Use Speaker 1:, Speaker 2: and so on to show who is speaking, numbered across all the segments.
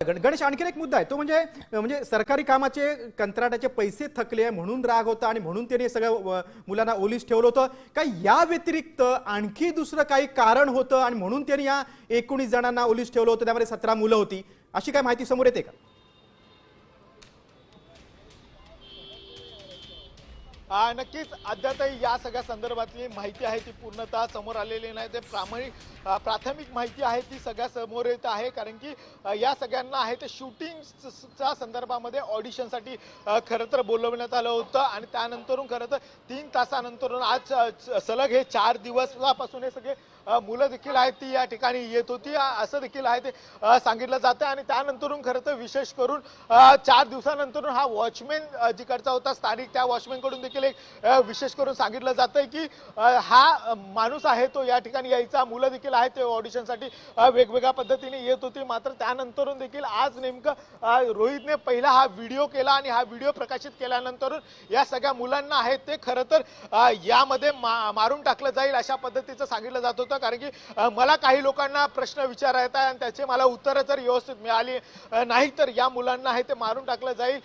Speaker 1: गणेश, आणखीन एक मुद्दा आहे तो म्हणजे म्हणजे सरकारी कामाचे कंत्राटाचे पैसे थकले म्हणून राग होता आणि म्हणून त्यांनी सगळ्या मुलांना ओलीस ठेवलं होतं का या व्यतिरिक्त आणखी दुसरं काही कारण होतं आणि म्हणून त्यांनी या 19 जणांना ओलीस ठेवलं होतं, त्यामध्ये 17 मुलं होती, अशी काय माहिती समोर येते का?
Speaker 2: नक्कीच अद्यापही या सगळ्या संदर्भातली माहिती आहे ती पूर्णतः समोर आलेली नाही। ते प्राथमिक माहिती आहे ती सगळ्या समोर येत आहे, कारण की या सगळ्यांना आहे ते शूटिंगच्या संदर्भामध्ये ऑडिशनसाठी खरं तर बोलवण्यात आलं होतं आणि त्यानंतरून खरं तर 3 तासानंतरून आज सलग हे 4 दिवसापासून हे सगळे मुलं देखील आहेत ती या ठिकाणी येत होती असं देखील आहे ते सांगितलं जातं। आणि त्यानंतरून खरं तर विशेष करून 4 दिवसानंतरून हा वॉचमॅन जिकडचा होता स्थानिक, त्या वॉचमॅनकडून देखील एक विशेष करून सांगितलं जातंय की हा माणूस आहे तो या ठिकाणी यायचा, मुलं देखील आहेत ते ऑडिशनसाठी वेगवेगळ्या पद्धतीने येत होती। मात्र त्यानंतरून देखील आज नेमकं रोहितने पहिला हा व्हिडिओ केला आणि हा व्हिडिओ प्रकाशित केल्यानंतर या सगळ्या मुलांना आहेत ते खरं तर यामध्ये मारून टाकलं जाईल अशा पद्धतीचं सांगितलं जात होतं, कारण की मला काही लोकांना प्रश्न विचारायचा आहे आणि त्याचे मला उत्तरं जर व्यवस्थित मिळाली नाही तर या मुलांना आहे ते मारून टाकलं जाईल।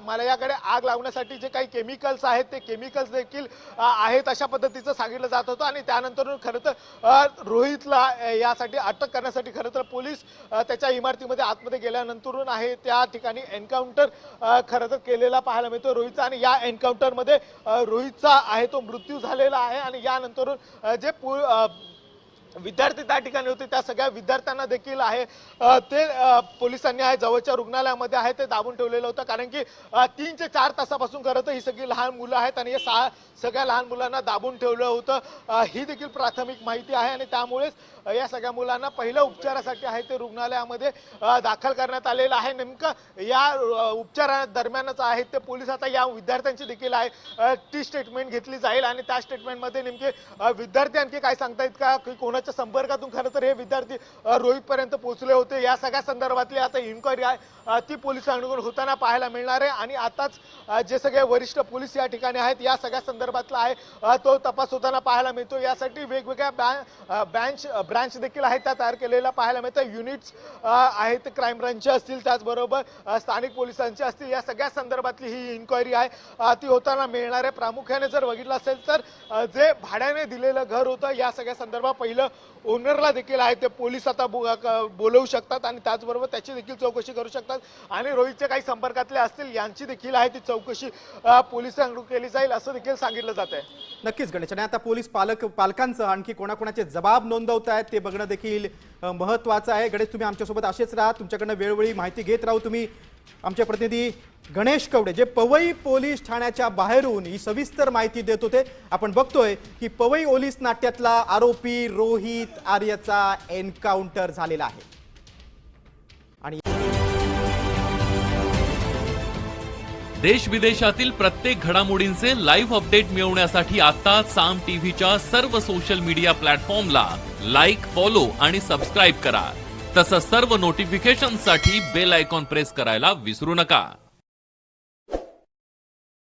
Speaker 2: मला याकडे आग लावण्यासाठी जे काही केमिकल्स आहेत ते केमिकल्स देखील आहेत अशा पद्धतीचं सांगितलं जात होतं। आणि त्यानंतर खरं तर रोहितला यासाठी अटक करण्यासाठी खरं तर पोलीस त्याच्या इमारतीमध्ये आतमध्ये गेल्यानंतर आहे त्या ठिकाणी एन्काउंटर खरं तर केलेला पाहायला मिळतो रोहितचा, आणि या एन्काउंटरमध्ये रोहितचा आहे तो मृत्यू झालेला आहे। आणि यानंतर जे विद्यार्थी त्या ठिकाणी होते त्या सगळ्या विद्यार्थ्यांना देखील आहे ते पोलिसांनी आहे जवळच्या रुग्णालयामध्ये आहे ते दाबून ठेवलेलं होतं, कारण की 3 ते 4 तासापासून खरं तर ही सगळी लहान मुलं आहेत आणि या सगळ्या लहान मुलांना दाबून ठेवलं होतं ही देखील प्राथमिक माहिती आहे। आणि त्यामुळेच या सगळ्या मुलांना पहिल्या उपचारासाठी आहे ते रुग्णालयामध्ये दाखल करण्यात आलेलं आहे। नेमकं या उपचारादरम्यानच आहेत ते पोलीस आता या विद्यार्थ्यांची देखील आहे ती स्टेटमेंट घेतली जाईल आणि त्या स्टेटमेंटमध्ये नेमके विद्यार्थी आणखी काय सांगतायत का की कोणाच्या संपर्कातून खरं तर हे विद्यार्थी रोहित पर्यंत पोहोचले होते, या सगळ्या संदर्भातली आता इन्क्वायरी आहे ती पोलिसांकडून होताना पाहायला मिळणार आहे। आणि आताच जे सगळे वरिष्ठ पोलीस या ठिकाणी आहेत या सगळ्या संदर्भातला आहे तो तपास होताना पाहायला मिळतो। यासाठी वेगवेगळ्या ब्रांच देखील आहेत त्या तयार केलेल्या पाहायला मिळतं, युनिट्स आहेत क्राईम ब्रांचचे असतील, त्याचबरोबर स्थानिक पोलिसांचे असतील, या सगळ्या संदर्भातली ही इन्क्वायरी आहे ती होताना मिळणार आहे। प्रामुख्याने जर बघितलं असेल तर जे भाड्याने दिलेलं घर होतं या सगळ्या संदर्भात पहिलं ओनरला देखील आहे ते पोलीस आता बोलवू शकतात आणि त्याचबरोबर त्याची देखील चौकशी करू शकतात आणि रोहितचे काही संपर्कातले असतील यांची देखील आहे ती चौकशी पोलिसांकडून केली जाईल असं देखील सांगितलं जात आहे।
Speaker 1: नक्कीच गणेश, आणि आता पोलीस पालकांचं आणखी कोणाकोणाचे जबाब नोंदवत आहेत ते बघणं देखील महत्त्वाचं आहे। गणेश, तुम्ही आमच्यासोबत असेच राहा, तुमच्याकडनं वेळोवेळी माहिती घेत राहू। तुम्ही आमचे प्रतिनिधी गणेश कवडे जे पवई पोलीस ठाण्याच्या बाहेरून ही सविस्तर माहिती देत होते। आपण बघतोय की पवई पोलीस नाट्यातला आरोपी रोहित आर्यचा एन्काउंटर झालेला आहे आणि
Speaker 3: देश विदेशातील प्रत्येक घडामोडींचे लाईव्ह अपडेट मिळवण्यासाठी आता साम टीव्हीच्या सर्व सोशल मीडिया प्लॅटफॉर्मला लाईक, फॉलो आणि सबस्क्राईब करा। तसंच सर्व नोटिफिकेशनसाठी बेल आयकॉन प्रेस करायला विसरू नका।